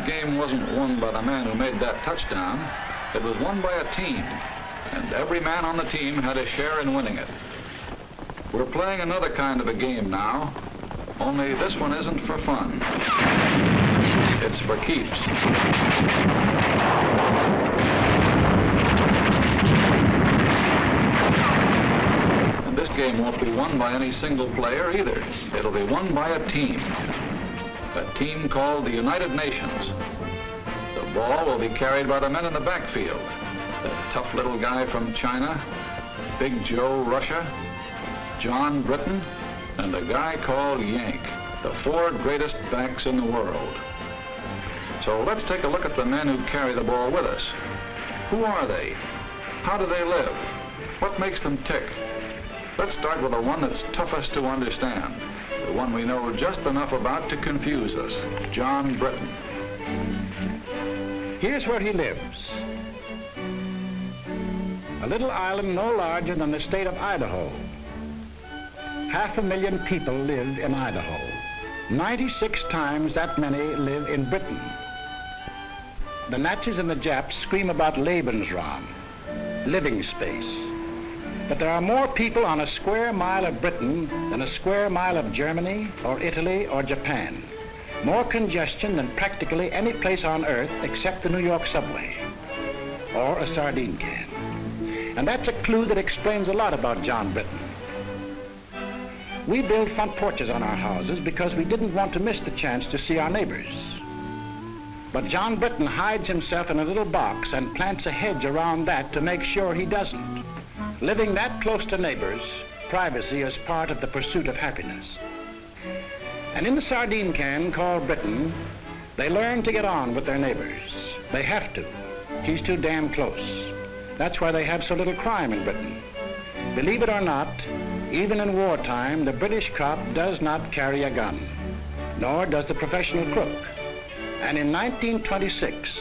game wasn't won by the man who made that touchdown. It was won by a team, and every man on the team had a share in winning it. We're playing another kind of a game now, only this one isn't for fun. It's for keeps. And this game won't be won by any single player either. It'll be won by a team called the United Nations. The ball will be carried by the men in the backfield. The tough little guy from China, Big Joe Russia, John Britain, and a guy called Yank, the 4 greatest backs in the world. So let's take a look at the men who carry the ball with us. Who are they? How do they live? What makes them tick? Let's start with the one that's toughest to understand, the one we know just enough about to confuse us, John Britain. Here's where he lives. A little island no larger than the state of Idaho. 500,000 people live in Idaho. 96 times that many live in Britain. The Nazis and the Japs scream about Lebensraum, living space. But there are more people on a square mile of Britain than a square mile of Germany or Italy or Japan. More congestion than practically any place on earth except the New York subway or a sardine can. And that's a clue that explains a lot about John Britain. We build front porches on our houses because we didn't want to miss the chance to see our neighbors. But John Britain hides himself in a little box and plants a hedge around that to make sure he doesn't. Living that close to neighbors, privacy is part of the pursuit of happiness. And in the sardine can called Britain, they learn to get on with their neighbors. They have to. He's too damn close. That's why they have so little crime in Britain. Believe it or not, even in wartime, the British cop does not carry a gun, nor does the professional crook. And in 1926,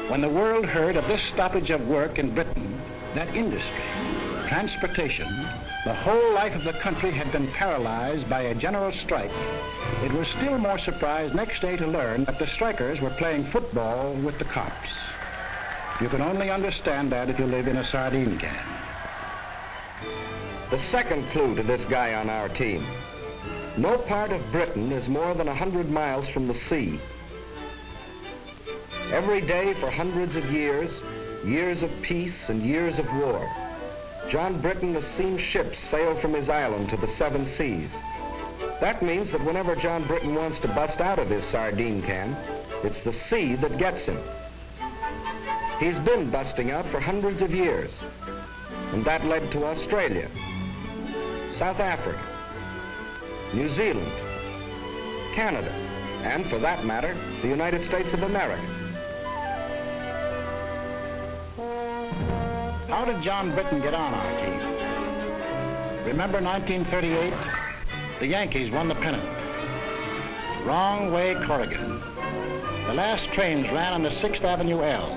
when the world heard of this stoppage of work in Britain, that industry, transportation, the whole life of the country had been paralyzed by a general strike, it was still more surprised next day to learn that the strikers were playing football with the cops. You can only understand that if you live in a sardine can. The second clue to this guy on our team. No part of Britain is more than 100 miles from the sea. Every day for hundreds of years, years of peace and years of war, John Britain has seen ships sail from his island to the 7 seas. That means that whenever John Britain wants to bust out of his sardine can, it's the sea that gets him. He's been busting out for hundreds of years, and that led to Australia, South Africa, New Zealand, Canada, and for that matter, the United States of America. How did John Britain get on our team? Remember 1938? The Yankees won the pennant. Wrong way, Corrigan. The last trains ran on the 6th Avenue L.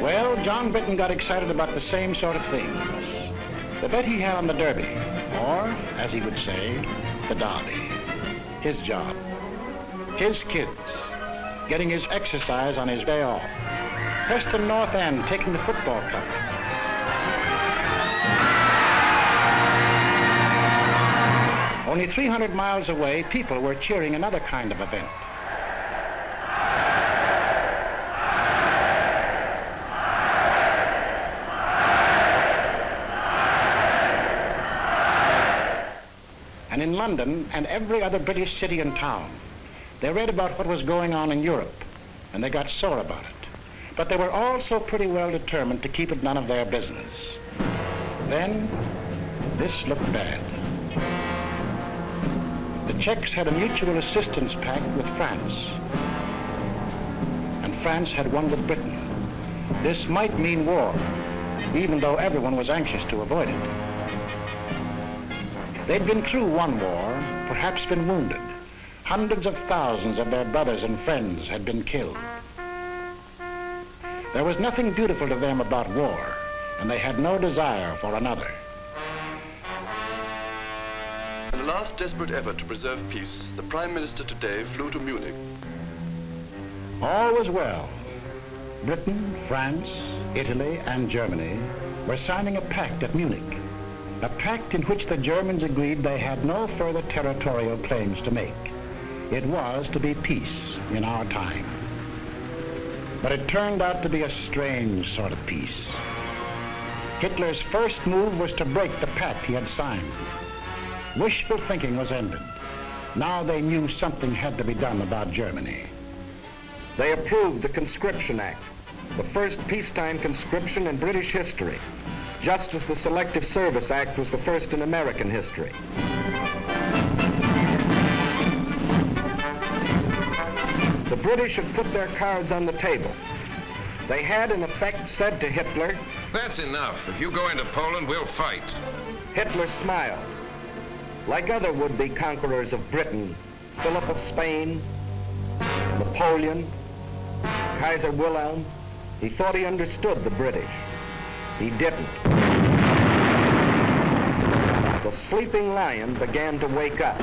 Well, John Britain got excited about the same sort of things. The bet he had on the Derby, or, as he would say, the Derby. His job. His kids. Getting his exercise on his day off. Preston North End taking the football cup. Only 300 miles away, people were cheering another kind of event. And in London and every other British city and town, they read about what was going on in Europe, and they got sore about it. But they were also pretty well determined to keep it none of their business. Then, this looked bad. The Czechs had a mutual assistance pact with France, and France had one with Britain. This might mean war, even though everyone was anxious to avoid it. They'd been through one war, perhaps been wounded. Hundreds of thousands of their brothers and friends had been killed. There was nothing beautiful to them about war, and they had no desire for another. In a last desperate effort to preserve peace, the Prime Minister today flew to Munich. All was well. Britain, France, Italy, and Germany were signing a pact at Munich, a pact in which the Germans agreed they had no further territorial claims to make. It was to be peace in our time. But it turned out to be a strange sort of peace. Hitler's first move was to break the pact he had signed. Wishful thinking was ended. Now they knew something had to be done about Germany. They approved the Conscription Act, the first peacetime conscription in British history, just as the Selective Service Act was the first in American history. The British had put their cards on the table. They had, in effect, said to Hitler, "That's enough. If you go into Poland, we'll fight." Hitler smiled. Like other would-be conquerors of Britain, Philip of Spain, Napoleon, Kaiser Wilhelm, he thought he understood the British. He didn't. The sleeping lion began to wake up.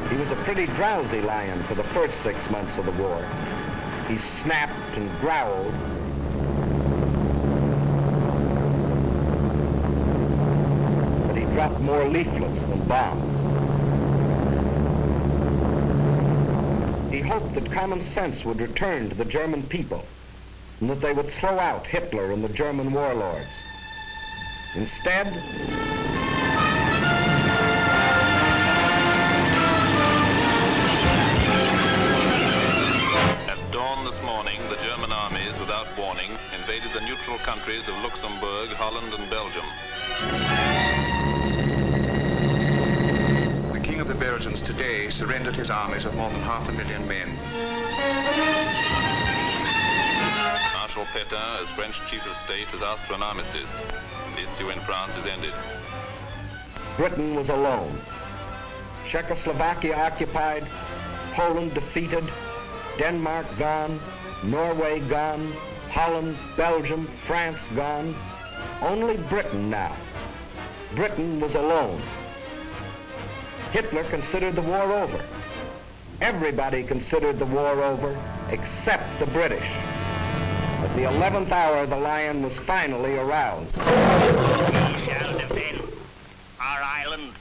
He was a pretty drowsy lion for the first 6 months of the war. He snapped and growled. But he dropped more leaflets than bombs. He hoped that common sense would return to the German people and that they would throw out Hitler and the German warlords. Instead, at dawn this morning, the German armies, without warning, invaded the neutral countries of Luxembourg, Holland, and Belgium. The King of the Belgians today surrendered his armies of more than 500,000 men. Marshal Pétain, as French chief of state, has asked for an armistice. The issue in France is ended. Britain was alone. Czechoslovakia occupied, Poland defeated, Denmark gone, Norway gone, Holland, Belgium, France gone. Only Britain now. Britain was alone. Hitler considered the war over. Everybody considered the war over except the British. At the 11th hour, the lion was finally aroused. We shall defend our island,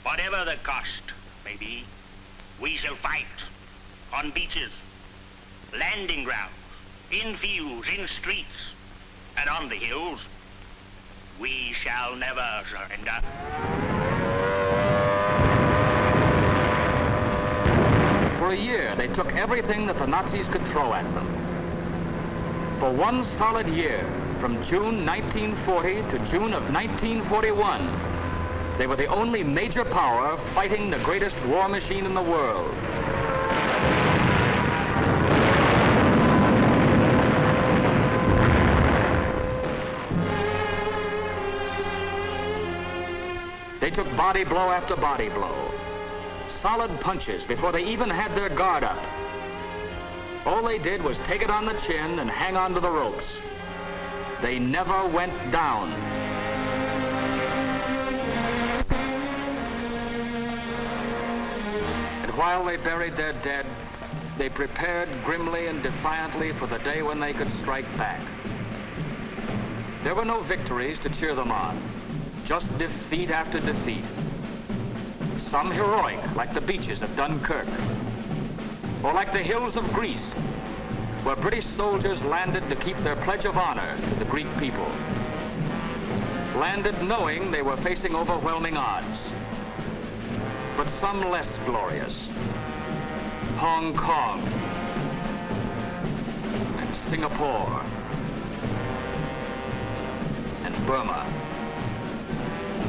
whatever the cost may be. We shall fight on beaches, landing grounds, in fields, in streets, and on the hills. We shall never surrender. For a year, they took everything that the Nazis could throw at them. For one solid year, from June 1940 to June of 1941, they were the only major power fighting the greatest war machine in the world. They took body blow after body blow, solid punches before they even had their guard up. All they did was take it on the chin and hang on to the ropes. They never went down. And while they buried their dead, they prepared grimly and defiantly for the day when they could strike back. There were no victories to cheer them on, just defeat after defeat. Some heroic, like the beaches of Dunkirk, or like the hills of Greece, where British soldiers landed to keep their pledge of honor to the Greek people. Landed knowing they were facing overwhelming odds. But some less glorious. Hong Kong and Singapore and Burma.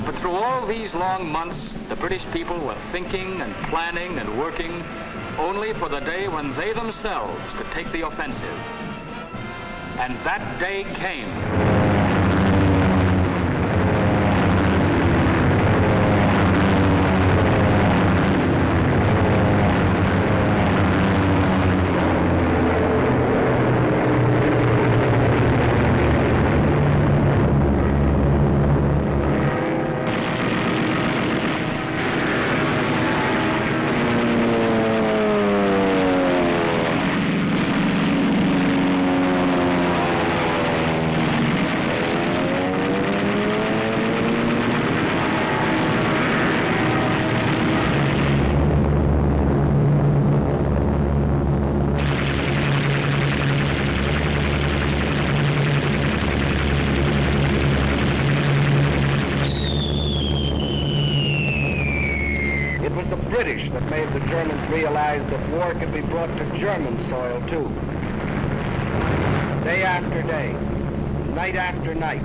But through all these long months, the British people were thinking and planning and working only for the day when they themselves could take the offensive. And that day came. British that made the Germans realize that war could be brought to German soil, too. Day after day, night after night.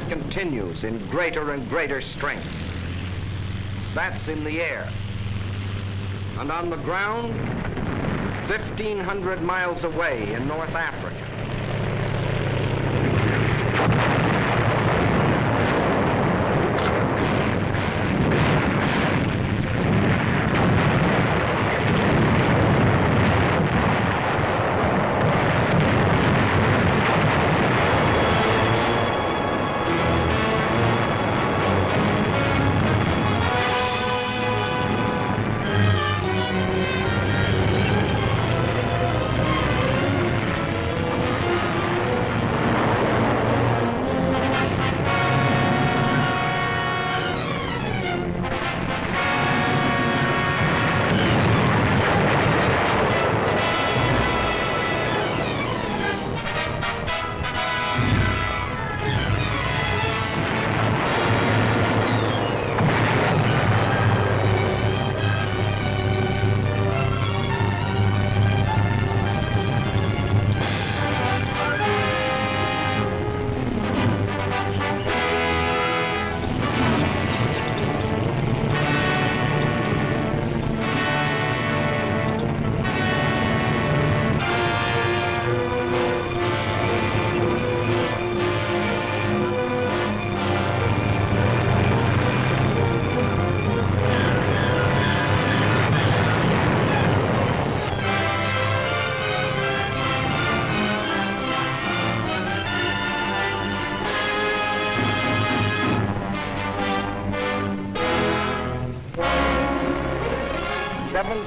Continues in greater and greater strength. That's in the air. And on the ground, 1,500 miles away in North Africa.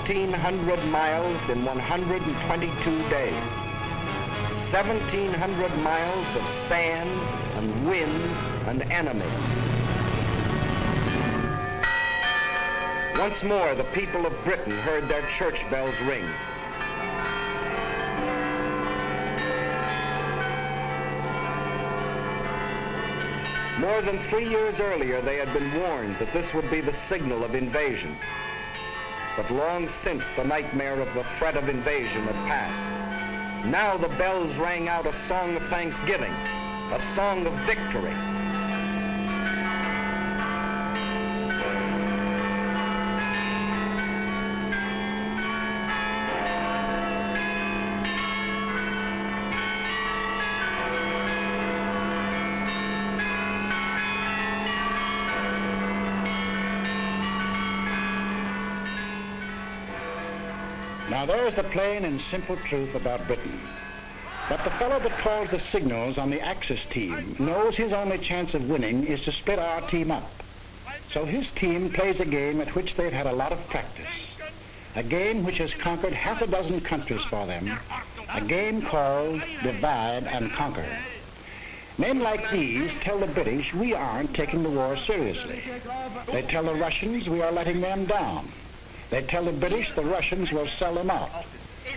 $1,700 miles in 122 days. 1,700 miles of sand and wind and enemies. Once more, the people of Britain heard their church bells ring. More than 3 years earlier, they had been warned that this would be the signal of invasion. But long since the nightmare of the threat of invasion had passed. Now the bells rang out a song of thanksgiving, a song of victory. Now there's the plain and simple truth about Britain. But the fellow that calls the signals on the Axis team knows his only chance of winning is to split our team up. So his team plays a game at which they've had a lot of practice. A game which has conquered half a dozen countries for them. A game called divide and conquer. Men like these tell the British we aren't taking the war seriously. They tell the Russians we are letting them down. They tell the British the Russians will sell them out.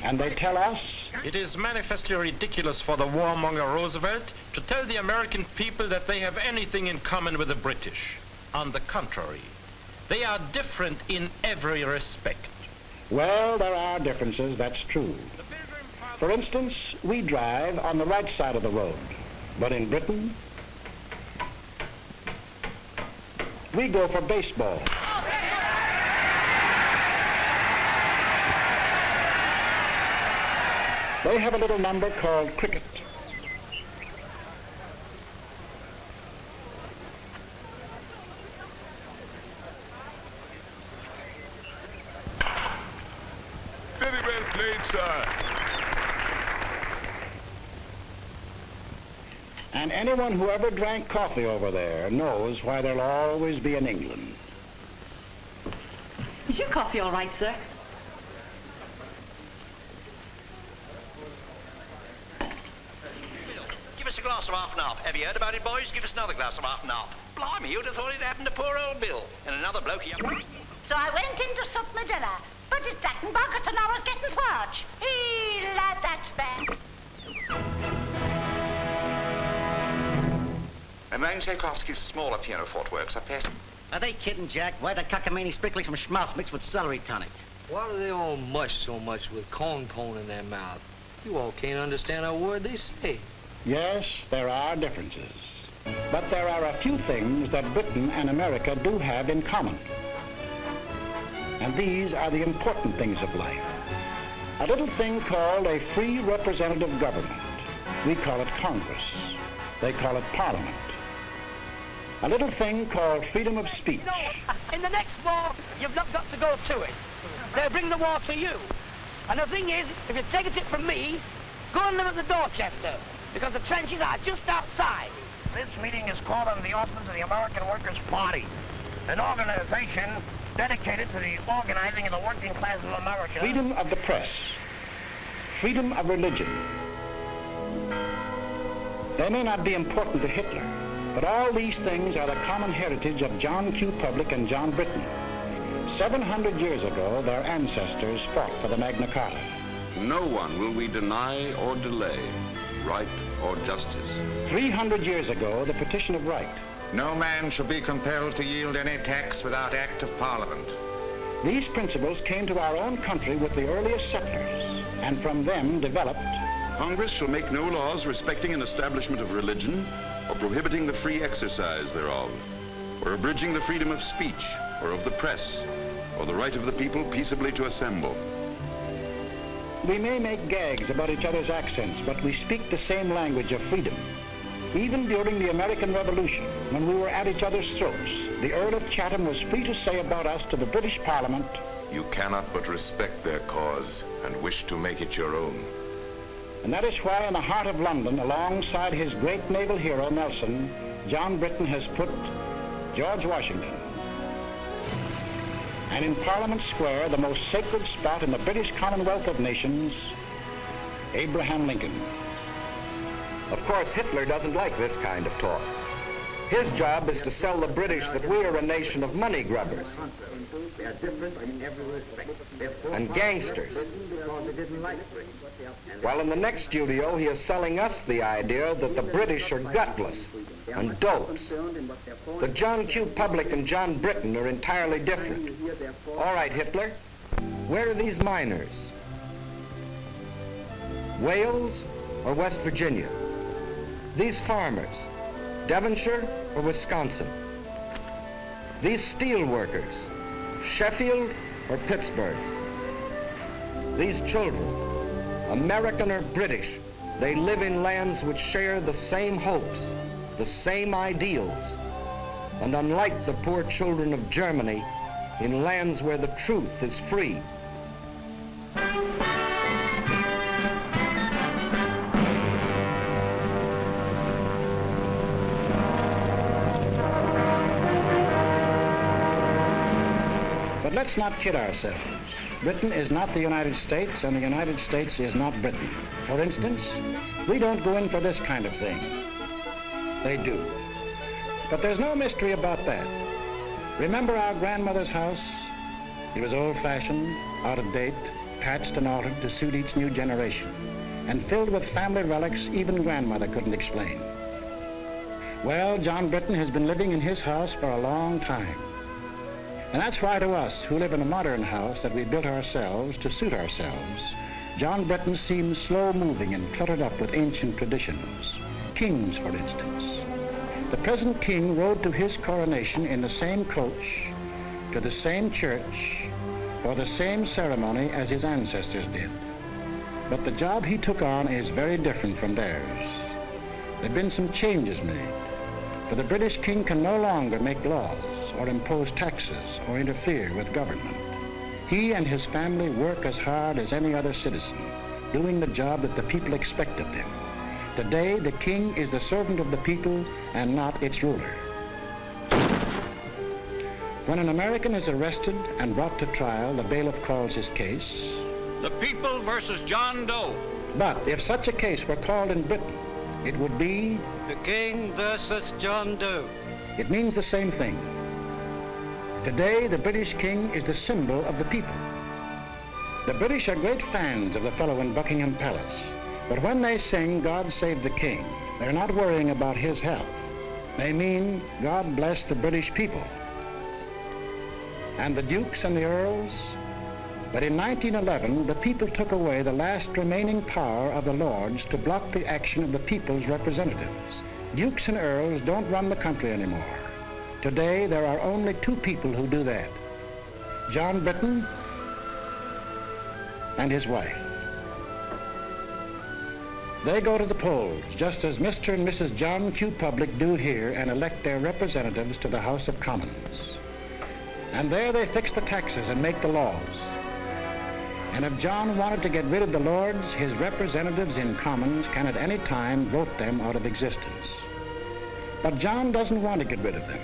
And they tell us... It is manifestly ridiculous for the warmonger Roosevelt to tell the American people that they have anything in common with the British. On the contrary, they are different in every respect. Well, there are differences, that's true. For instance, we drive on the right side of the road. But in Britain, we go for baseball. They have a little number called cricket. Very well played, sir. And anyone who ever drank coffee over there knows why there'll always be an England. Is your coffee all right, sir? glass of half and half. Have you heard about it, boys? Give us another glass of half and half. Blimey, you'd have thought it happened to poor old Bill. And another bloke here. So I went in to sup my dinner, but it's that and buckets and I was getting swarch. Lad, that's bad. Ramon Tchaikovsky's smaller pianoforte works are past. Are they kidding, Jack? Why the cockamamie sprinkling some schmaltz mixed with celery tonic? Why do they all mush so much with corn pone in their mouth? You all can't understand a word they say. Yes, there are differences. But there are a few things that Britain and America do have in common. And these are the important things of life. A little thing called a free representative government. We call it Congress. They call it Parliament. A little thing called freedom of speech. No, in the next war, you've not got to go to it. They'll bring the war to you. And the thing is, if you take a tip from me, go and live at the Dorchester, because the trenches are just outside. This meeting is called under the auspices of the American Workers' Party, an organization dedicated to the organizing of the working class of America. Freedom of the press. Freedom of religion. They may not be important to Hitler, but all these things are the common heritage of John Q. Public and John Britton. 700 years ago, their ancestors fought for the Magna Carta. No one will we deny or delay, right or justice. 300 years ago, the Petition of Right. No man shall be compelled to yield any tax without act of Parliament. These principles came to our own country with the earliest settlers, and from them developed. Congress shall make no laws respecting an establishment of religion, or prohibiting the free exercise thereof, or abridging the freedom of speech, or of the press, or the right of the people peaceably to assemble. We may make gags about each other's accents, but we speak the same language of freedom. Even during the American Revolution, when we were at each other's throats, the Earl of Chatham was free to say about us to the British Parliament, "You cannot but respect their cause and wish to make it your own." And that is why in the heart of London, alongside his great naval hero, Nelson, John Britton has put George Washington. And in Parliament Square, the most sacred spot in the British Commonwealth of Nations, Abraham Lincoln. Of course, Hitler doesn't like this kind of talk. His job is to sell the British that we are a nation of money grubbers and gangsters. While in the next studio, he is selling us the idea that the British are gutless and dopes. The John Q. Public and John Britton are entirely different. All right, Hitler, where are these miners? Wales or West Virginia? These farmers, Devonshire or Wisconsin? These steel workers, Sheffield or Pittsburgh? These children, American or British, they live in lands which share the same hopes, the same ideals, and unlike the poor children of Germany, in lands where the truth is free. But let's not kid ourselves. Britain is not the United States, and the United States is not Britain. For instance, we don't go in for this kind of thing. They do. But there's no mystery about that. Remember our grandmother's house? It was old-fashioned, out of date, patched and altered to suit each new generation, and filled with family relics even grandmother couldn't explain. Well, John Britton has been living in his house for a long time. And that's why to us, who live in a modern house that we built ourselves to suit ourselves, John Britton seems slow-moving and cluttered up with ancient traditions. Kings, for instance. The present king rode to his coronation in the same coach, to the same church, for the same ceremony as his ancestors did. But the job he took on is very different from theirs. There have been some changes made, for the British king can no longer make laws or impose taxes or interfere with government. He and his family work as hard as any other citizen, doing the job that the people expect of them. Today, the king is the servant of the people and not its ruler. When an American is arrested and brought to trial, the bailiff calls his case the people versus John Doe. But if such a case were called in Britain, it would be the King versus John Doe. It means the same thing. Today, the British King is the symbol of the people. The British are great fans of the fellow in Buckingham Palace, but when they sing God Save the King, they're not worrying about his health. They mean God bless the British people. And the dukes and the earls? But in 1911, the people took away the last remaining power of the lords to block the action of the people's representatives. Dukes and earls don't run the country anymore. Today, there are only two people who do that. John Britton and his wife. They go to the polls, just as Mr. and Mrs. John Q. Public do here, and elect their representatives to the House of Commons. And there they fix the taxes and make the laws. And if John wanted to get rid of the lords, his representatives in Commons can at any time vote them out of existence. But John doesn't want to get rid of them.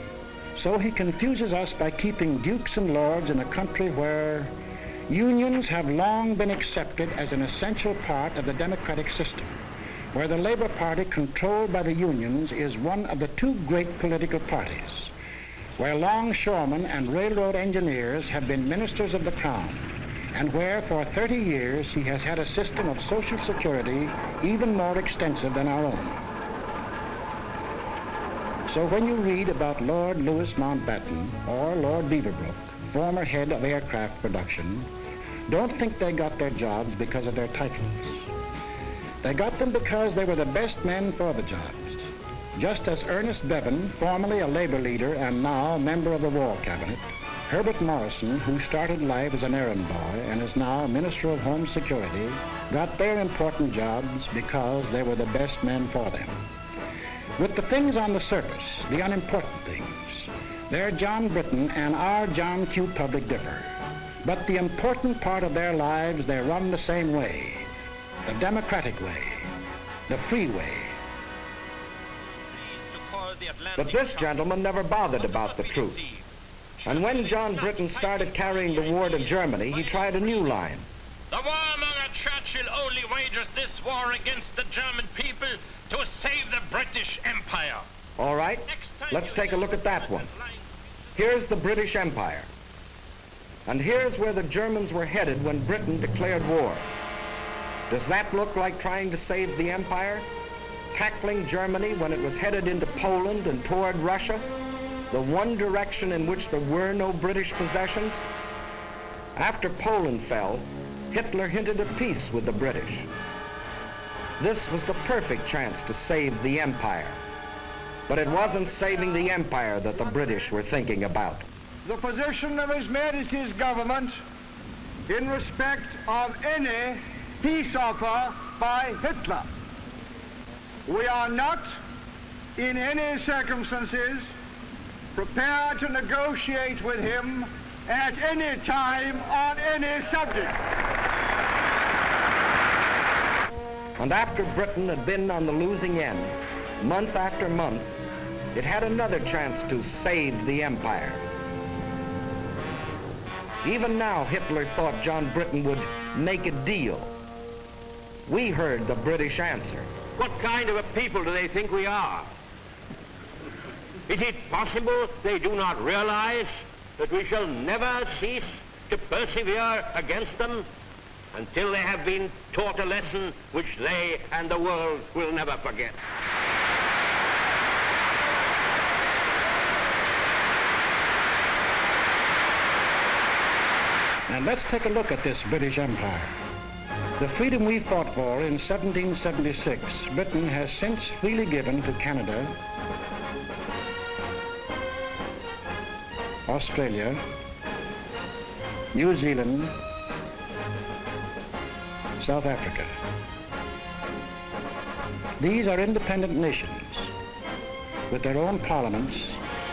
So he confuses us by keeping dukes and lords in a country where unions have long been accepted as an essential part of the democratic system, where the Labour Party, controlled by the unions, is one of the two great political parties, where longshoremen and railroad engineers have been ministers of the Crown, and where for 30 years he has had a system of social security even more extensive than our own. So when you read about Lord Louis Mountbatten or Lord Beaverbrook, former head of aircraft production, don't think they got their jobs because of their titles. They got them because they were the best men for the jobs. Just as Ernest Bevan, formerly a Labour leader and now a member of the War Cabinet, Herbert Morrison, who started life as an errand boy and is now Minister of Home Security, got their important jobs because they were the best men for them. With the things on the surface, the unimportant things, their John Britton and our John Q. Public differ. But the important part of their lives, they run the same way, the democratic way, the free way. But this gentleman never bothered about the truth. And when John Britton started carrying the war to Germany, he tried a new line. The warmonger Churchill only wages this war against the German people to save the British Empire. All right, let's take a look at that one. Here's the British Empire. And here's where the Germans were headed when Britain declared war. Does that look like trying to save the empire? Tackling Germany when it was headed into Poland and toward Russia? The one direction in which there were no British possessions? After Poland fell, Hitler hinted at peace with the British. This was the perfect chance to save the empire. But it wasn't saving the empire that the British were thinking about. The position of His Majesty's government in respect of any peace offer by Hitler. We are not, in any circumstances, prepared to negotiate with him at any time on any subject. And after Britain had been on the losing end, month after month, it had another chance to save the empire. Even now, Hitler thought John Britton would make a deal. We heard the British answer. What kind of a people do they think we are? Is it possible they do not realize that we shall never cease to persevere against them until they have been taught a lesson which they and the world will never forget? And let's take a look at this British Empire. The freedom we fought for in 1776, Britain has since freely given to Canada, Australia, New Zealand, South Africa. These are independent nations with their own parliaments,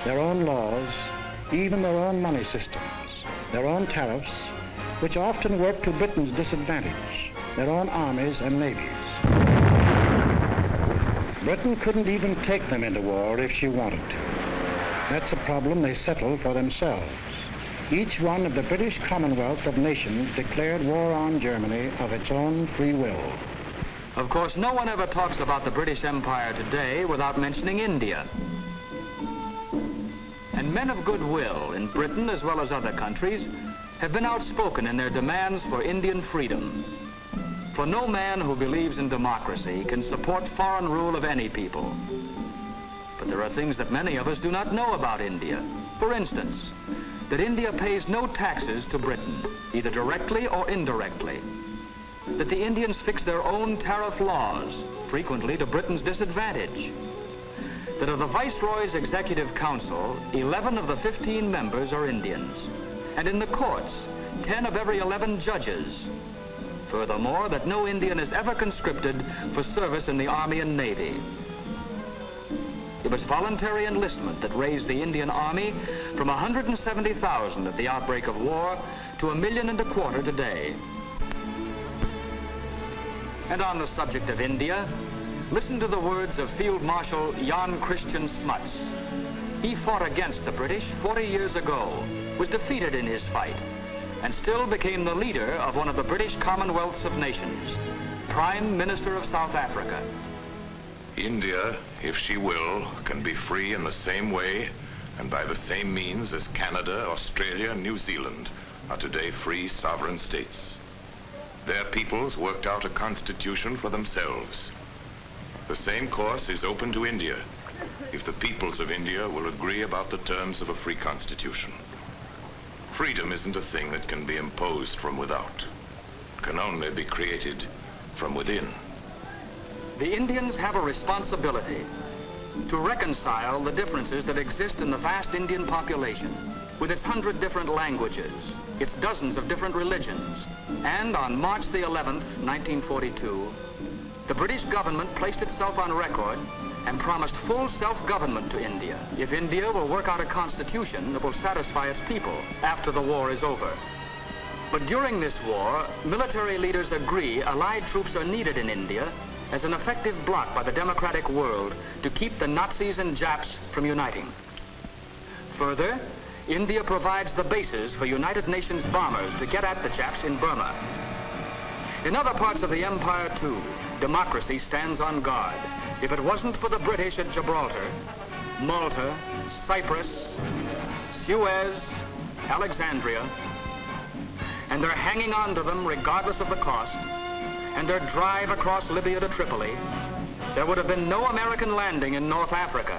their own laws, even their own money systems, their own tariffs, which often work to Britain's disadvantage, their own armies and navies. Britain couldn't even take them into war if she wanted to. That's a problem they settled for themselves. Each one of the British Commonwealth of Nations declared war on Germany of its own free will. Of course, no one ever talks about the British Empire today without mentioning India. And men of goodwill in Britain as well as other countries have been outspoken in their demands for Indian freedom. For no man who believes in democracy can support foreign rule of any people. But there are things that many of us do not know about India. For instance, that India pays no taxes to Britain, either directly or indirectly. That the Indians fix their own tariff laws, frequently to Britain's disadvantage. That of the Viceroy's Executive Council, 11 of the 15 members are Indians. And in the courts, 10 of every 11 judges. Furthermore, that no Indian is ever conscripted for service in the Army and Navy. It was voluntary enlistment that raised the Indian Army from 170,000 at the outbreak of war to 1.25 million today. And on the subject of India, listen to the words of Field Marshal Jan Christian Smuts. He fought against the British 40 years ago, was defeated in his fight, and still became the leader of one of the British Commonwealths of Nations, Prime Minister of South Africa. India, if she will, can be free in the same way and by the same means as Canada, Australia, and New Zealand are today free sovereign states. Their peoples worked out a constitution for themselves. The same course is open to India if the peoples of India will agree about the terms of a free constitution. Freedom isn't a thing that can be imposed from without. It can only be created from within. The Indians have a responsibility to reconcile the differences that exist in the vast Indian population, with its 100 different languages, its dozens of different religions. And on March the 11th, 1942, the British government placed itself on record and promised full self-government to India if India will work out a constitution that will satisfy its people after the war is over. But during this war, military leaders agree Allied troops are needed in India as an effective bloc by the democratic world to keep the Nazis and Japs from uniting. Further, India provides the bases for United Nations bombers to get at the Japs in Burma. In other parts of the empire, too, democracy stands on guard. If it wasn't for the British at Gibraltar, Malta, Cyprus, Suez, Alexandria, and they're hanging on to them regardless of the cost, and their drive across Libya to Tripoli, there would have been no American landing in North Africa.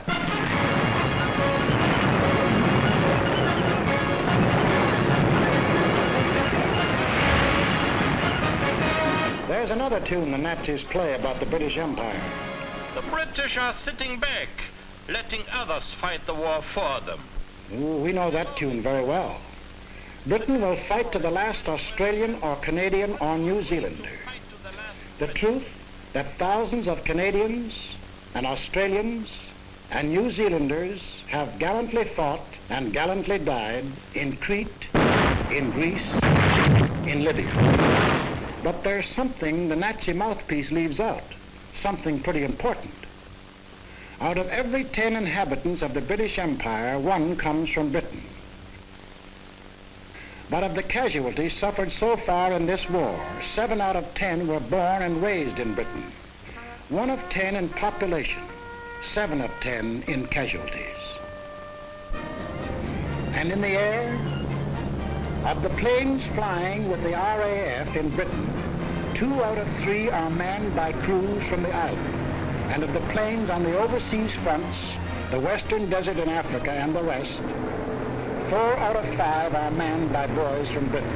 There's another tune the Nazis play about the British Empire. The British are sitting back, letting others fight the war for them. Ooh, we know that tune very well. Britain will fight to the last Australian or Canadian or New Zealander. The truth that thousands of Canadians and Australians and New Zealanders have gallantly fought and gallantly died in Crete, in Greece, in Libya. But there's something the Nazi mouthpiece leaves out, something pretty important. Out of every 10 inhabitants of the British Empire, 1 comes from Britain. But of the casualties suffered so far in this war, 7 out of 10 were born and raised in Britain. 1 of 10 in population, 7 of 10 in casualties. And in the air, of the planes flying with the RAF in Britain, 2 out of 3 are manned by crews from the island. And of the planes on the overseas fronts, the Western Desert in Africa and the rest, 4 out of 5 are manned by boys from Britain.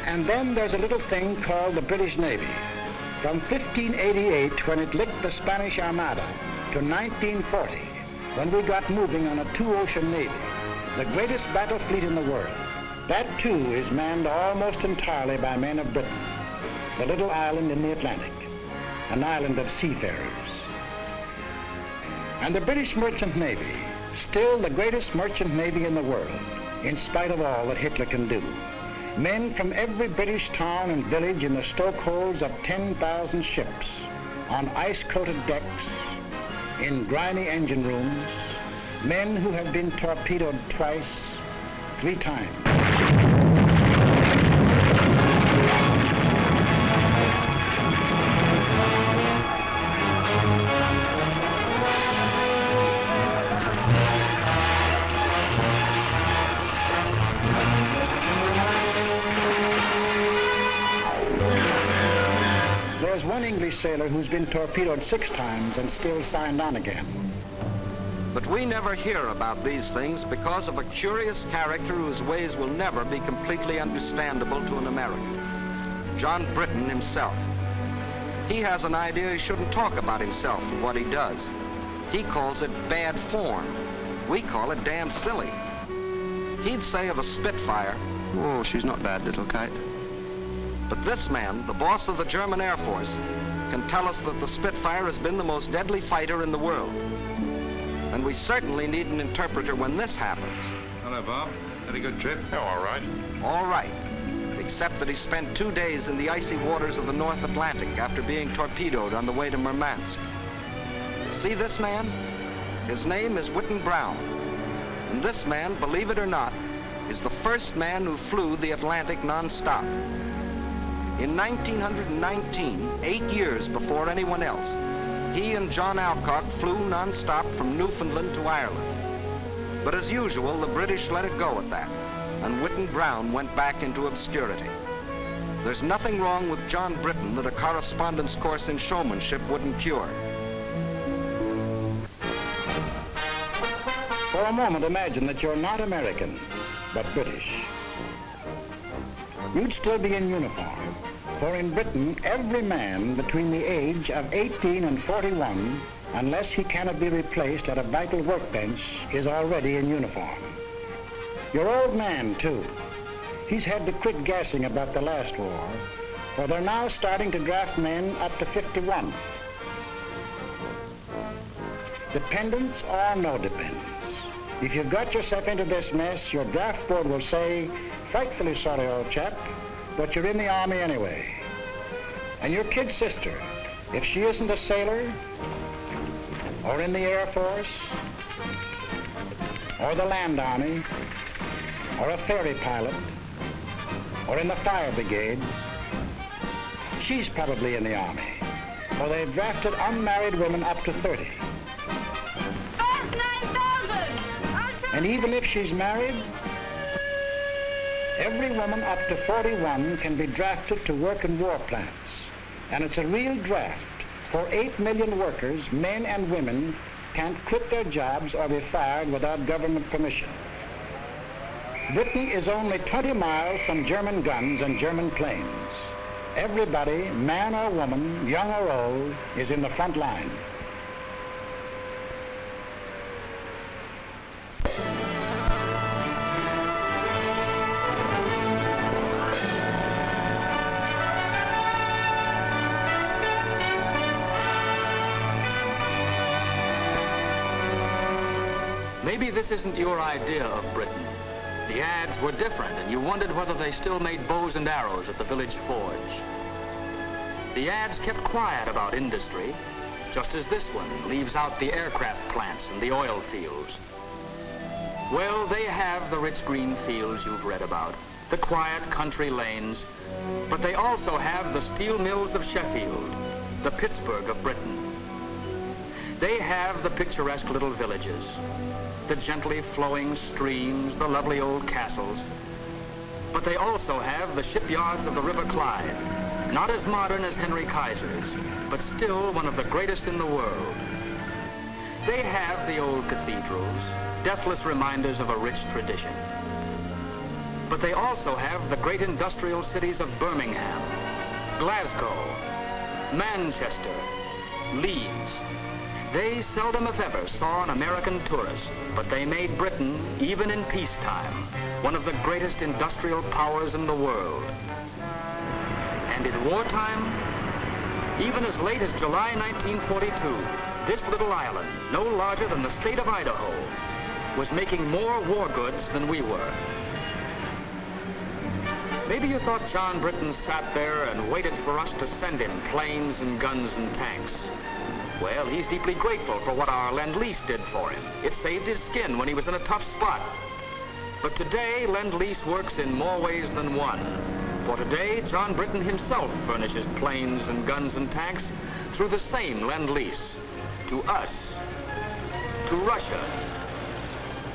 And then there's a little thing called the British Navy. From 1588, when it licked the Spanish Armada, to 1940, when we got moving on a 2-ocean navy, the greatest battle fleet in the world. That, too, is manned almost entirely by men of Britain, the little island in the Atlantic, an island of seafarers. And the British Merchant Navy, still the greatest merchant navy in the world, in spite of all that Hitler can do. Men from every British town and village in the stokeholds of 10,000 ships, on ice-coated decks, in grimy engine rooms, men who have been torpedoed twice, 3 times. There's one English sailor who's been torpedoed 6 times and still signed on again. But we never hear about these things because of a curious character whose ways will never be completely understandable to an American. John Britton himself. He has an idea he shouldn't talk about himself and what he does. He calls it bad form. We call it damn silly. He'd say of a Spitfire, "Oh, she's not bad, little kite." But this man, the boss of the German Air Force, can tell us that the Spitfire has been the most deadly fighter in the world. And we certainly need an interpreter when this happens. Hello, Bob. Had a good trip? Oh, all right. All right. Except that he spent 2 days in the icy waters of the North Atlantic after being torpedoed on the way to Murmansk. See this man? His name is Whitten Brown. And this man, believe it or not, is the first man who flew the Atlantic non-stop. In 1919, 8 years before anyone else, he and John Alcock flew non-stop from Newfoundland to Ireland. But as usual, the British let it go at that, and Whitten Brown went back into obscurity. There's nothing wrong with John Britton that a correspondence course in showmanship wouldn't cure. For a moment, imagine that you're not American, but British. You'd still be in uniform. For in Britain, every man between the age of 18 and 41, unless he cannot be replaced at a vital workbench, is already in uniform. Your old man, too. He's had to quit gassing about the last war, for they're now starting to draft men up to 51. Dependents or no dependents. If you've got yourself into this mess, your draft board will say, "Frightfully sorry, old chap, but you're in the Army anyway." And your kid sister, if she isn't a sailor, or in the Air Force, or the Land Army, or a ferry pilot, or in the fire brigade, she's probably in the Army, for they've drafted unmarried women up to 30. And even if she's married, every woman up to 41 can be drafted to work in war plants. And it's a real draft, for 8 million workers, men and women, can't quit their jobs or be fired without government permission. Britain is only 20 miles from German guns and German planes. Everybody, man or woman, young or old, is in the front line. Maybe this isn't your idea of Britain. The ads were different, and you wondered whether they still made bows and arrows at the village forge. The ads kept quiet about industry, just as this one leaves out the aircraft plants and the oil fields. Well, they have the rich green fields you've read about, the quiet country lanes, but they also have the steel mills of Sheffield, the Pittsburgh of Britain. They have the picturesque little villages, the gently flowing streams, the lovely old castles. But they also have the shipyards of the River Clyde, not as modern as Henry Kaiser's, but still one of the greatest in the world. They have the old cathedrals, deathless reminders of a rich tradition. But they also have the great industrial cities of Birmingham, Glasgow, Manchester, Leeds. They seldom, if ever, saw an American tourist, but they made Britain, even in peacetime, one of the greatest industrial powers in the world. And in wartime, even as late as July 1942, this little island, no larger than the state of Idaho, was making more war goods than we were. Maybe you thought John Britton sat there and waited for us to send him planes and guns and tanks. Well, he's deeply grateful for what our Lend-Lease did for him. It saved his skin when he was in a tough spot. But today, Lend-Lease works in more ways than one. For today, John Britton himself furnishes planes and guns and tanks through the same Lend-Lease to us, to Russia,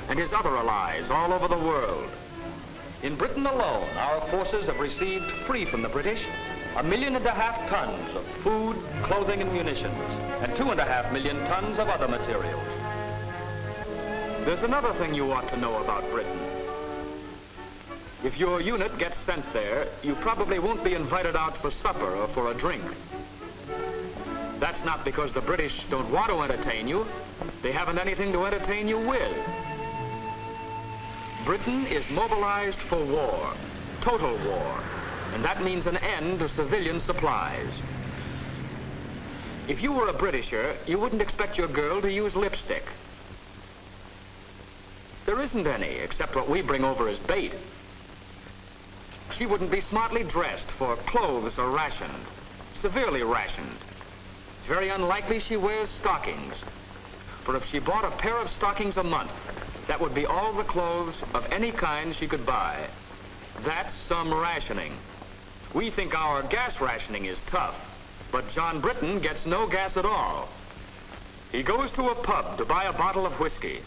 and his other allies all over the world. In Britain alone, our forces have received, free from the British, 1.5 million tons of food, clothing, and munitions, and 2.5 million tons of other materials. There's another thing you ought to know about Britain. If your unit gets sent there, you probably won't be invited out for supper or for a drink. That's not because the British don't want to entertain you. They haven't anything to entertain you with. Britain is mobilized for war, total war, and that means an end to civilian supplies. If you were a Britisher, you wouldn't expect your girl to use lipstick. There isn't any, except what we bring over as bait. She wouldn't be smartly dressed, for clothes are rationed, severely rationed. It's very unlikely she wears stockings, for if she bought a pair of stockings a month, that would be all the clothes of any kind she could buy. That's some rationing. We think our gas rationing is tough, but John Britton gets no gas at all. He goes to a pub to buy a bottle of whiskey.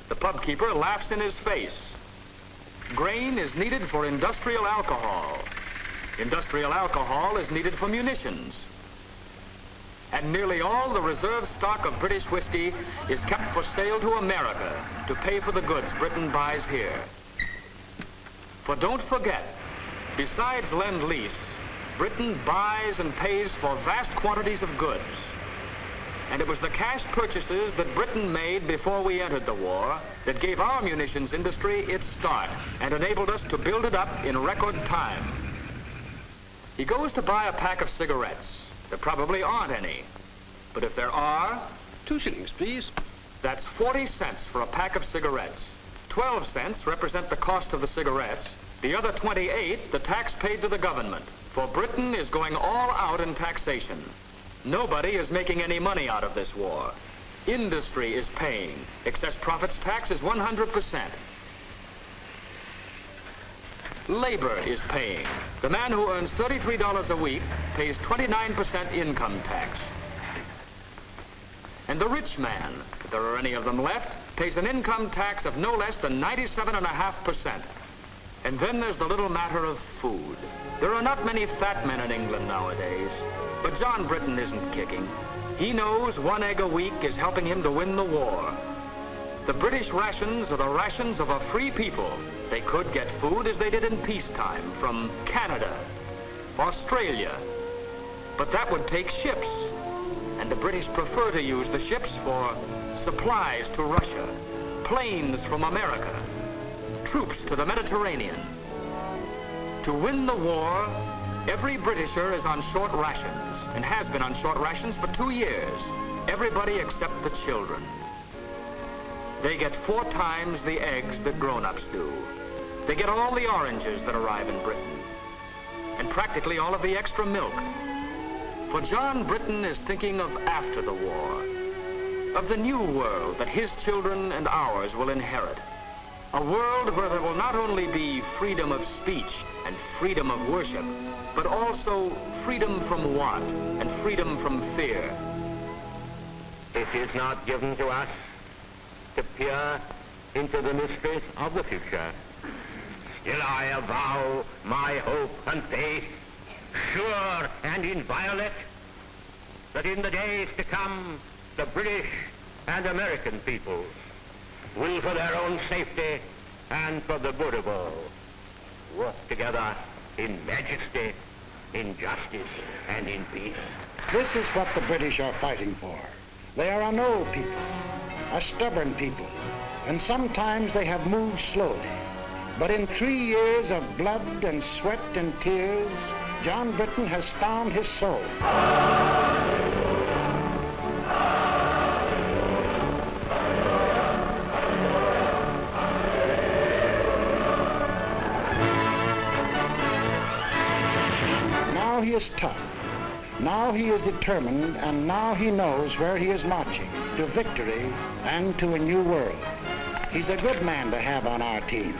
The pub keeper laughs in his face. Grain is needed for industrial alcohol. Industrial alcohol is needed for munitions. And nearly all the reserve stock of British whiskey is kept for sale to America to pay for the goods Britain buys here. For don't forget, besides Lend-Lease, Britain buys and pays for vast quantities of goods. And it was the cash purchases that Britain made before we entered the war that gave our munitions industry its start and enabled us to build it up in record time. He goes to buy a pack of cigarettes. There probably aren't any. But if there are, 2 shillings, please. That's 40 cents for a pack of cigarettes. 12 cents represent the cost of the cigarettes. The other 28, the tax paid to the government. For Britain is going all out in taxation. Nobody is making any money out of this war. Industry is paying. Excess profits tax is 100%. Labor is paying. The man who earns $33 a week pays 29% income tax. And the rich man, if there are any of them left, pays an income tax of no less than 97.5%. And then there's the little matter of food. There are not many fat men in England nowadays. But John Britton isn't kicking. He knows 1 egg a week is helping him to win the war. The British rations are the rations of a free people. They could get food as they did in peacetime from Canada, Australia. But that would take ships. And the British prefer to use the ships for supplies to Russia, planes from America, troops to the Mediterranean. To win the war, every Britisher is on short rations and has been on short rations for 2 years. Everybody except the children. They get 4 times the eggs that grown-ups do. They get all the oranges that arrive in Britain and practically all of the extra milk. For John Britton is thinking of after the war, of the new world that his children and ours will inherit. A world where there will not only be freedom of speech and freedom of worship, but also freedom from want and freedom from fear. It is not given to us to peer into the mysteries of the future. Still I avow my hope and faith, sure and inviolate, that in the days to come, the British and American peoples will, for their own safety and for the good of all, work together in majesty, in justice, and in peace. This is what the British are fighting for. They are an old people, a stubborn people, and sometimes they have moved slowly. But in 3 years of blood and sweat and tears, John Britton has found his soul. Now he is tough. Now he is determined, and now he knows where he is marching, to victory and to a new world. He's a good man to have on our team.